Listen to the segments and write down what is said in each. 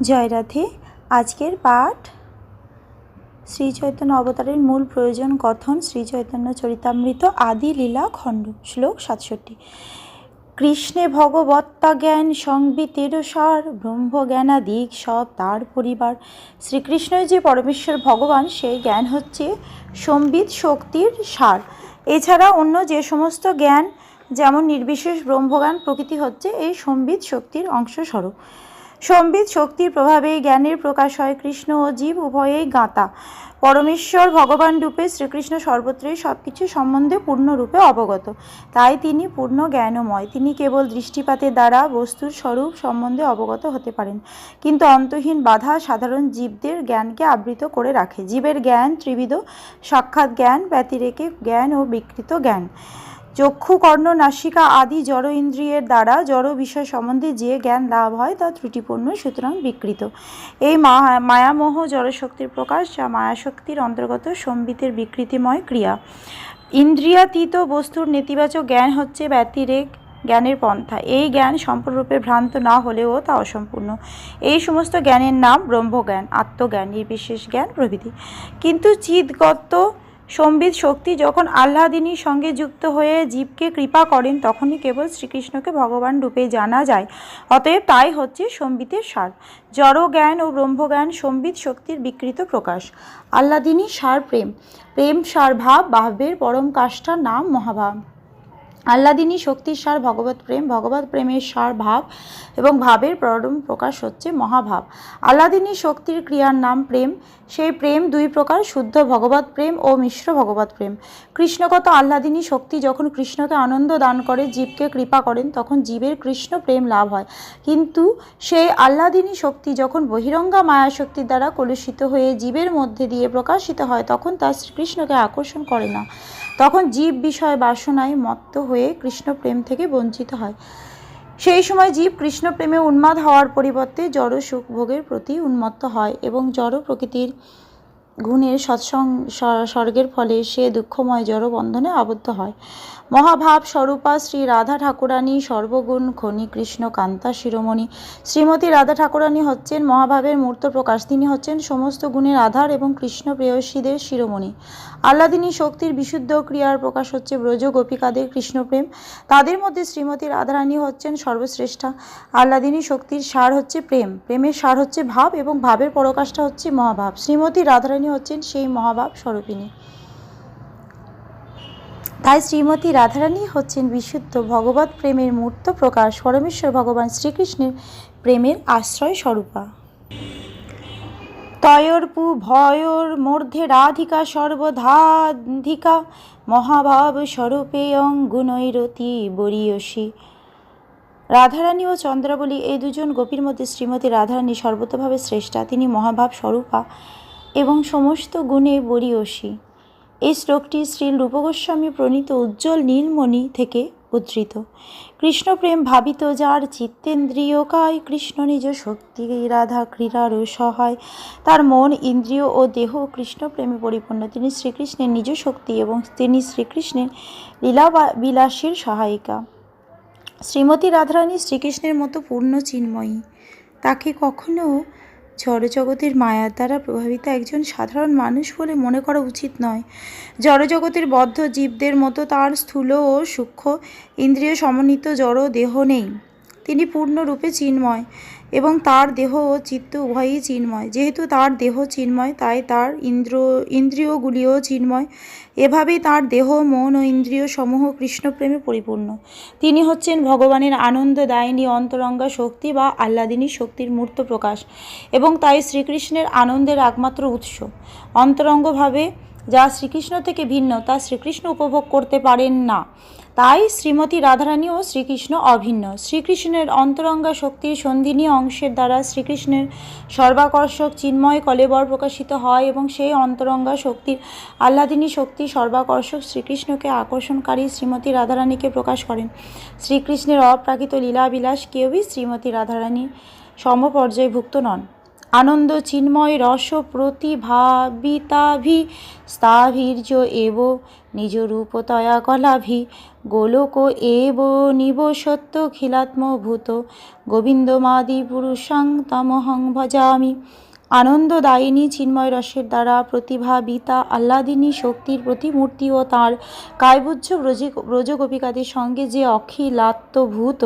জয় রাধে। আজকের পাঠ শ্রী চৈতন্য অবতারের মূল প্রয়োজন কথন, শ্রী চৈতন্য চরিতামৃত আদি লীলা খণ্ড, শ্লোক 67। কৃষ্ণে ভগবত্তা জ্ঞান সংবিতের সার, ব্রহ্মজ্ঞানাদিক সব তার পরিবার। শ্রীকৃষ্ণই যে পরমেশ্বর ভগবান, সেই জ্ঞান হচ্ছে সম্বিত শক্তির সার। এছাড়া অন্য যে সমস্ত জ্ঞান, যেমন নির্বিশেষ ব্রহ্মজ্ঞান প্রকৃতি, হচ্ছে এই সম্বিত শক্তির অংশস্বরূপ। সম্বিত শক্তির প্রভাবে জ্ঞানের প্রকাশ হয়। কৃষ্ণ ও জীব উভয়েই জ্ঞাতা। পরমেশ্বর ভগবান রূপে শ্রীকৃষ্ণ সর্বত্রই সব কিছু সম্বন্ধে পূর্ণরূপে অবগত, তাই তিনি পূর্ণ জ্ঞানময়। তিনি কেবল দৃষ্টিপাতের দ্বারা বস্তুর স্বরূপ সম্বন্ধে অবগত হতে পারেন, কিন্তু অন্তহীন বাধা সাধারণ জীবদের জ্ঞানকে আবৃত করে রাখে। জীবের জ্ঞান ত্রিবিধ: সাক্ষাৎ জ্ঞান, ব্যতিরেকে জ্ঞান ও বিকৃত জ্ঞান। চক্ষু, কর্ণ, নাসিকা আদি জড় ইন্দ্রিয়ের দ্বারা জড় বিষয় সম্বন্ধে যে জ্ঞান লাভ হয় তা ত্রুটিপূর্ণ, সুতরাং বিকৃত। এই মায়ামোহ জড়শক্তির প্রকাশ, যা মায়াশক্তির অন্তর্গত সম্বিতের বিকৃতিময় ক্রিয়া। ইন্দ্রিয়াতীত বস্তুর নেতিবাচক জ্ঞান হচ্ছে ব্যতিরেক জ্ঞানের পন্থা। এই জ্ঞান সম্পূর্ণরূপে ভ্রান্ত না হলেও তা অসম্পূর্ণ। এই সমস্ত জ্ঞানের নাম ব্রহ্মজ্ঞান, আত্মজ্ঞান, নির্বিশেষ জ্ঞান প্রভৃতি। কিন্তু চিদ্গত সম্বিত শক্তি যখন আহ্লাদিনীর সঙ্গে যুক্ত হয়ে জীবকে কৃপা করেন, তখনই কেবল শ্রীকৃষ্ণকে ভগবান রূপে জানা যায়। অতএব তাই হচ্ছে সম্বিতের সার। জড় জ্ঞান ও ব্রহ্মজ্ঞান সম্বিত শক্তির বিকৃত প্রকাশ। আহ্লাদিনী সার প্রেম, প্রেম সার ভাব, ভাবের পরম কাষ্ঠার নাম মহাভাব। আহ্লাদিনী শক্তির সার ভগবত প্রেম, ভগবত প্রেমের সার ভাব এবং ভাবের পরম প্রকাশ হচ্ছে মহাভাব। আহ্লাদিনী শক্তির ক্রিয়ার নাম প্রেম। সেই প্রেম দুই প্রকার: শুদ্ধ ভগবত প্রেম ও মিশ্র ভগবত প্রেম। কৃষ্ণগত আহ্লাদিনী শক্তি যখন কৃষ্ণকে আনন্দ দান করে জীবকে কৃপা করেন, তখন জীবের কৃষ্ণ প্রেম লাভ হয়। কিন্তু সেই আহ্লাদিনী শক্তি যখন বহিরঙ্গা মায়া শক্তির দ্বারা কলুষিত হয়ে জীবের মধ্যে দিয়ে প্রকাশিত হয়, তখন তা শ্রীকৃষ্ণকে আকর্ষণ করে না। তখন জীব বিষয় বাসনায় মত্ত হয়ে কৃষ্ণ প্রেম থেকে বঞ্চিত হয়। সেই সময় জীব কৃষ্ণ প্রেমে উন্মাদ হওয়ার পরিবর্তে জড় সুখ ভোগের প্রতি উন্মত্ত হয় এবং জড় প্রকৃতির গুণের সৎসর্গের ফলে সে দুঃখময় জড় বন্ধনে আবদ্ধ হয়। মহাভাব স্বরূপা শ্রী রাধা ঠাকুরানী সর্বগুণ খনি কৃষ্ণ কান্তা শিরোমণি। শ্রীমতী রাধা ঠাকুরানী হচ্ছেন মহাভাবের মূর্ত প্রকাশ। তিনি হচ্ছেন সমস্ত গুণের আধার এবং কৃষ্ণ প্রেয়সীদের শিরোমণি। আহ্লাদিনী শক্তির বিশুদ্ধ ক্রিয়ার প্রকাশ হচ্ছে ব্রজ গোপিকাদের কৃষ্ণপ্রেম। তাদের মধ্যে শ্রীমতী রাধারানী হচ্ছেন সর্বশ্রেষ্ঠা। আহ্লাদিনী শক্তির সার হচ্ছে প্রেম, প্রেমের সার হচ্ছে ভাব এবং ভাবের পরকাষ্ঠা হচ্ছে মহাভাব। শ্রীমতী রাধারানী হচ্ছেন সেই মহাভাব স্বরূপিণী। তাই শ্রীমতী রাধারানী হচ্ছেন বিশুদ্ধ ভগবত প্রেমের মূর্ত প্রকাশ, পরমেশ্বর ভগবান শ্রীকৃষ্ণের প্রেমের আশ্রয় স্বরূপা। তয়োর্পু ভয়োর মধ্যে রাধিকা সর্বধাধিকা, মহাভাব স্বরূপে অঙ্গুনৈরতি বরীয়সী। রাধারানী ও চন্দ্রাবলী এই দুজন গোপীর মধ্যে শ্রীমতী রাধারানী সর্বতভাবে শ্রেষ্ঠা। তিনি মহাভাব স্বরূপা এবং সমস্ত গুণে বরীয়সী। এই শ্লোকটি শ্রীল রূপগোস্বামী প্রণীত উজ্জ্বল নীলমণি থেকে উদ্ধৃত। কৃষ্ণপ্রেম ভাবিত যার চিত্তেন্দ্রিয়কায়, কৃষ্ণ নিজ শক্তি রাধা ক্রীড়ার সহায়। তার মন, ইন্দ্রিয় ও দেহ কৃষ্ণপ্রেমে পরিপূর্ণ। তিনি শ্রীকৃষ্ণের নিজ শক্তি এবং তিনি শ্রীকৃষ্ণের লীলা বিলাসীর সহায়িকা। শ্রীমতী রাধারানী শ্রীকৃষ্ণের মতো পূর্ণ চিন্ময়ী। তাকে কখনো জড়জগতের মায়ার দ্বারা প্রভাবিত একজন সাধারণ মানুষ বলে মনে করা উচিত নয়। জড়জগতের বদ্ধ জীবদের মতো তার স্থূল ও সূক্ষ্ম ইন্দ্রিয় সমন্বিত জড় দেহ নেই। তিনি পূর্ণরূপে চিন্ময় এবং তার দেহ ও চিত্ত উভয়ই চিন্ময়। যেহেতু তার দেহ চিন্ময়, তাই তার ইন্দ্রিয়গুলিও চিন্ময়। এভাবেই তার দেহ, মন ও ইন্দ্রিয় সমূহ কৃষ্ণপ্রেমে পরিপূর্ণ। তিনি হচ্ছেন ভগবানের আনন্দদায়িনী অন্তরঙ্গা শক্তি বা আহ্লাদিনী শক্তির মূর্ত প্রকাশ এবং তাই শ্রীকৃষ্ণের আনন্দের একমাত্র উৎস। অন্তরঙ্গভাবে যা শ্রীকৃষ্ণ থেকে ভিন্ন, তা শ্রীকৃষ্ণ উপভোগ করতে পারেন না। তাই শ্রীমতী রাধারানী ও শ্রীকৃষ্ণ অভিন্ন। শ্রীকৃষ্ণের অন্তরঙ্গা শক্তির সন্ধিনী অংশের দ্বারা শ্রীকৃষ্ণের সর্বাকর্ষক চিন্ময় কলেবর প্রকাশিত হয় এবং সেই অন্তরঙ্গা শক্তির আহ্লাদিনী শক্তি সর্বাকর্ষক শ্রীকৃষ্ণকে আকর্ষণকারী শ্রীমতী রাধারানীকে প্রকাশ করেন। শ্রীকৃষ্ণের অপ্রাকৃত লীলাবিলাস কেউই শ্রীমতী রাধারানী সমপর্যায়ভুক্ত নন। আনন্দ চিন্ময় রস প্রতিভাবিতাভি স্থাভির্য এব নিজ রূপতয়া কলাভি গোলোক এব নিবসত্য খিলাত্মভূত গোবিন্দমাদি পুরুষাং তমহং ভজামি। আনন্দদায়িনী চিন্ময় রসের দ্বারা প্রতিভাবিতা আহ্লাদিনী শক্তির প্রতিমূর্তি ও তাঁর কায়বুজ্জ ব্রজগোপিকাদের সঙ্গে যে অখিলাত্মভূত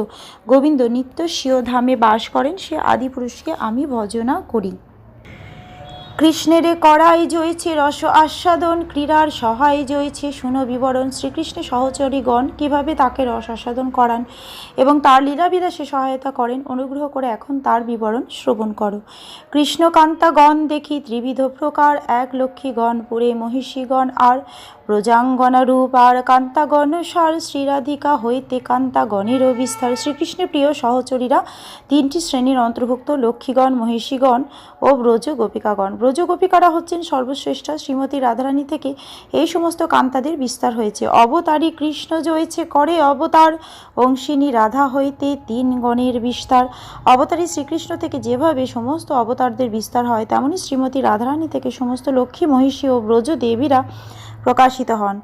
গোবিন্দ নিত্য স্বীয় ধামে বাস করেন, সে আদিপুরুষকে আমি ভজনা করি। কৃষ্ণেরে করাই জয়ছে রস আস্বাদন, ক্রীড়ার সহায় জয়ছে শুনো বিবরণ। শ্রীকৃষ্ণের সহচরীগণ কিভাবে তাকে রস আস্বাদন করান এবং তার লীলাবিলাসে সহায়তা করেন, অনুগ্রহ করে এখন তার বিবরণ শ্রবণ করো। কৃষ্ণকান্তাগণ দেখি ত্রিবিধ প্রকার, এক লক্ষ্মীগণ, পুরে মহিষীগণ, আর ব্রজাঙ্গনা রূপ, আর কান্তাগণ সার, শ্রীরাধিকা হইতে কান্তাগণেরও বিস্তার। শ্রীকৃষ্ণের প্রিয় সহচরীরা তিনটি শ্রেণীর অন্তর্ভুক্ত: লক্ষ্মীগণ, মহিষীগণ ও ব্রজ গোপিকাগণ। ব্রজ গোপিকারা হচ্ছেন সর্বশ্রেষ্ঠা। শ্রীমতী রাধারানী থেকে এই সমস্ত কান্তাদের বিস্তার হয়েছে। অবতারী কৃষ্ণ জয়েছে করে অবতার, অংশিনী রাধা হইতে তিন গণের বিস্তার। অবতারী শ্রীকৃষ্ণ থেকে যেভাবে সমস্ত অবতারদের বিস্তার হয়, তেমনি শ্রীমতী রাধারানী থেকে সমস্ত লক্ষ্মী, মহিষী ও ব্রজ দেবীরা প্রকাশিত হন।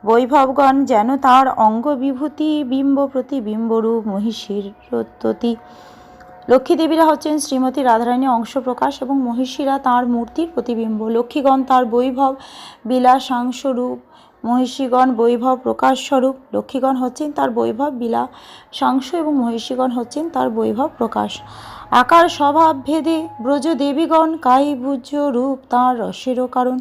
বৈভবগণ যেন তাঁর অঙ্গ বিভূতি, বিম্ব প্রতিবিম্বরূপ মহিষীর রত্ততি। লক্ষ্মী দেবীরা হচ্ছেন শ্রীমতী রাধারানীর অংশ প্রকাশ এবং মহিষীরা তাঁর মূর্তির প্রতিবিম্ব। লক্ষ্মীগণ তাঁর বৈভব বিলাসাংশ রূপ, মহিষীগণ বৈভব প্রকাশ স্বরূপ। লক্ষ্মীগণ হচ্ছেন তার বৈভব বিলাসাংশ এবং মহিষীগণ হচ্ছেন তার বৈভব প্রকাশ। আকার স্বভাব ভেদে ব্রজদেবীগণ কায়বুজ্য রূপ তাঁর রসেরও কারণ।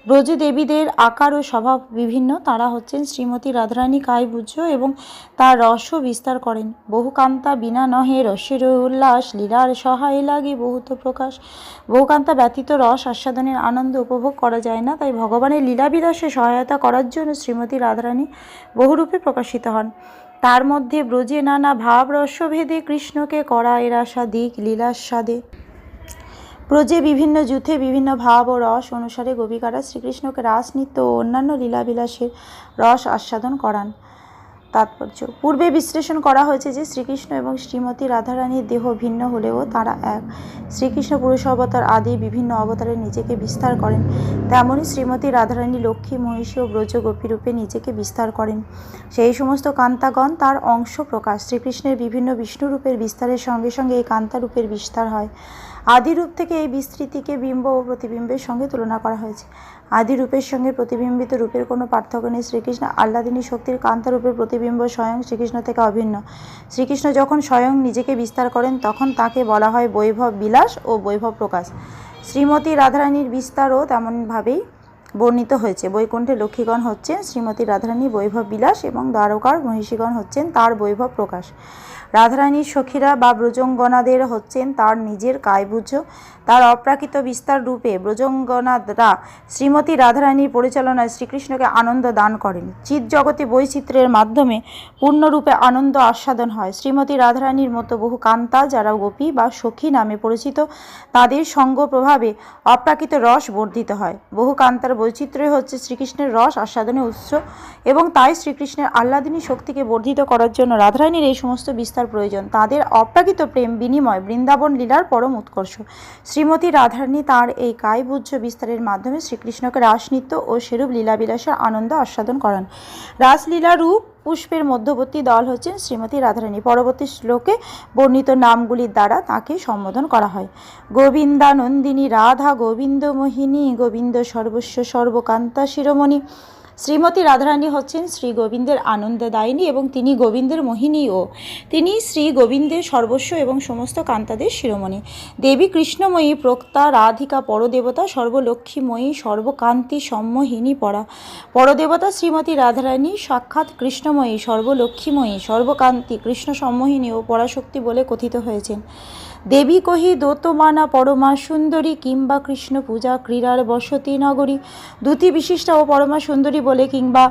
ব্রজদেবীদের আকার ও স্বভাব বিভিন্ন, তারা হচ্ছেন শ্রীমতী রাধারানী কায়বুজ্য এবং তার রসও বিস্তার করেন। বহুকান্তা বিনা নহে রসের উল্লাস, লীলার সহায় লাগে বহুত প্রকাশ। বহুকান্তা ব্যতীত রস আস্বাদনের আনন্দ উপভোগ করা যায় না, তাই ভগবানের লীলাবিলাসে সহায়তা করার জন্য শ্রীমতী রাধারানী বহুরূপে প্রকাশিত হন। তার মধ্যে ব্রজে নানা ভাব রসভেদে কৃষ্ণকে করায় রাসাদিক লীলাস্বাদে। ব্রজে বিভিন্ন যুথে বিভিন্ন ভাব ও রস অনুসারে গোপিকারা শ্রীকৃষ্ণকে রাস নৃত্য ও অন্যান্য লীলাবিলাসের রস আস্বাদন করান। তাৎপর্য: পূর্বে বিশ্লেষণ করা হয়েছে যে শ্রীকৃষ্ণ এবং শ্রীমতী রাধারানীর দেহ ভিন্ন হলেও তারা এক। শ্রীকৃষ্ণ পুরুষ অবতার আদি বিভিন্ন অবতারে নিজেকে বিস্তার করেন, তেমনি শ্রীমতী রাধারানী লক্ষ্মী, মহিষী ও ব্রজ গোপীরূপে নিজেকে বিস্তার করেন। সেই সমস্ত কান্তাগণ তার অংশ প্রকাশ। শ্রীকৃষ্ণের বিভিন্ন বিষ্ণুরূপের বিস্তারের সঙ্গে সঙ্গে এই কান্তারূপের বিস্তার হয়। আদিরূপ থেকে এই বিস্তৃতিকে বিম্ব ও প্রতিবিম্বের সঙ্গে তুলনা করা হয়েছে। আদি রূপের সঙ্গে প্রতিবিম্বিত রূপের কোনো পার্থক্য নেই। শ্রীকৃষ্ণ আহ্লাদিনী শক্তির কান্তারূপের প্রতিবিম্ব স্বয়ং শ্রীকৃষ্ণ থেকে অভিন্ন। শ্রীকৃষ্ণ যখন স্বয়ং নিজেকে বিস্তার করেন, তখন তাকে বলা হয় বৈভব বিলাস ও বৈভব প্রকাশ। শ্রীমতী রাধারানীর বিস্তারও তেমনভাবেই বর্ণিত হয়েছে। বৈকুণ্ঠে লক্ষ্মীগণ হচ্ছেন শ্রীমতী রাধারানী বৈভব বিলাস এবং দ্বারকার মহিষীগণ হচ্ছেন তার বৈভব প্রকাশ। রাধারানীর সখীরা বা ব্রজঙ্গনাদের হচ্ছেন তার নিজের কায়বুজ্য। তার অপ্রাকৃত বিস্তার রূপে ব্রজঙ্গনাদরা শ্রীমতী রাধারানীর পরিচালনায় শ্রীকৃষ্ণকে আনন্দ দান করেন। চিৎ জগতে বৈচিত্র্যের মাধ্যমে পূর্ণরূপে আনন্দ আস্বাদন হয়। শ্রীমতী রাধারানীর মতো বহু কান্তা, যারা গোপী বা সখী নামে পরিচিত, তাদের সঙ্গ প্রভাবে অপ্রাকৃত রস বর্ধিত হয়। বহু কান্তার বৈচিত্র্য হচ্ছে শ্রীকৃষ্ণের রস আস্বাদনের উৎস, এবং তাই শ্রীকৃষ্ণের আহ্লাদিনী শক্তিকে বর্ধিত করার জন্য রাধারানীর এই সমস্ত বিস্তার প্রয়োজন। তাদের অপ্রাকৃত প্রেম বিনিময় বৃন্দাবন লীলার পরম উৎকর্ষ। শ্রীমতী রাধারানী তাঁর এই কায়বুজ্য বিস্তারের মাধ্যমে শ্রীকৃষ্ণকে রাসনৃত্য ও সেরূপ লীলাবিলাসের আনন্দ আস্বাদন করান। রাসলীলা রূপ পুষ্পের মধ্যবর্তী দল হচ্ছেন শ্রীমতী রাধারানী। পরবর্তী শ্লোকে বর্ণিত নামগুলির দ্বারা তাঁকে সম্বোধন করা হয়: গোবিন্দানন্দিনী রাধা, গোবিন্দ মোহিনী, গোবিন্দ সর্বস্ব সর্বকান্তা শিরোমণি। শ্রীমতী রাধারানী হচ্ছেন শ্রী গোবিন্দের আনন্দদায়িনী এবং তিনি গোবিন্দের মোহিনীও। তিনি শ্রী গোবিন্দের সর্বস্ব এবং সমস্ত কান্তাদের শিরোমণি। দেবী কৃষ্ণময়ী প্রক্তা, রাধিকা পরদেবতা, সর্বলক্ষ্মীময়ী, সর্বকান্তি সম্মোহিনী পরা। পরদেবতা শ্রীমতী রাধারানী সাক্ষাৎ কৃষ্ণময়ী, সর্বলক্ষ্মীময়ী, সর্বকান্তি, কৃষ্ণ সম্মোহিনী ও পরাশক্তি বলে কথিত হয়েছেন। দেবী কহি দোতমানা পরমা সুন্দরী, কিংবা কৃষ্ণ পূজা ক্রীড়ার বসতি নগরী। দ্যুতি বিশিষ্টা ও পরমা সুন্দরী বলে, কিংবা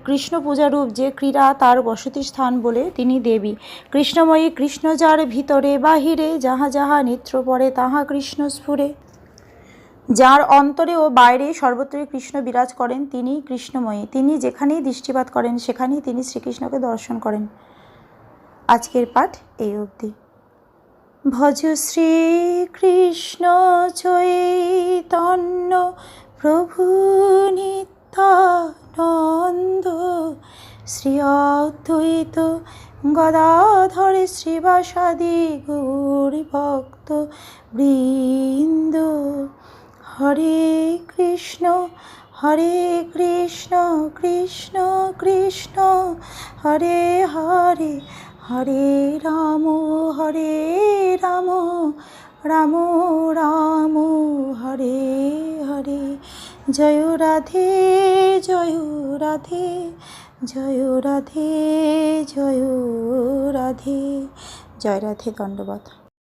কৃষ্ণ পূজারূপ যে ক্রীড়া তার বসতি স্থান বলে তিনি দেবী। কৃষ্ণময়ী, কৃষ্ণ যার ভিতরে বাহিরে, যাহা যাহা নেত্র পড়ে তাহা কৃষ্ণ স্ফুরে। যার অন্তরে ও বাইরে সর্বত্রই কৃষ্ণ বিরাজ করেন, তিনিই কৃষ্ণময়ী। তিনি যেখানেই দৃষ্টিপাত করেন, সেখানেই তিনি শ্রীকৃষ্ণকে দর্শন করেন। আজকের পাঠ এই অবধি। ভজ শ্রীকৃষ্ণ চৈতন্য প্রভু নিত্যানন্দ, শ্রী অদ্বৈত গদাধর শ্রীবাসাদি গৌরী ভক্ত বৃন্দ। হরে কৃষ্ণ কৃষ্ণ কৃষ্ণ হরে হরে, হরে রাম রাম রাম হরে হরে। জয় রাধে জয় রাধে, জয় রাধে জয় রাধে। জয় রাধে, দণ্ডবত।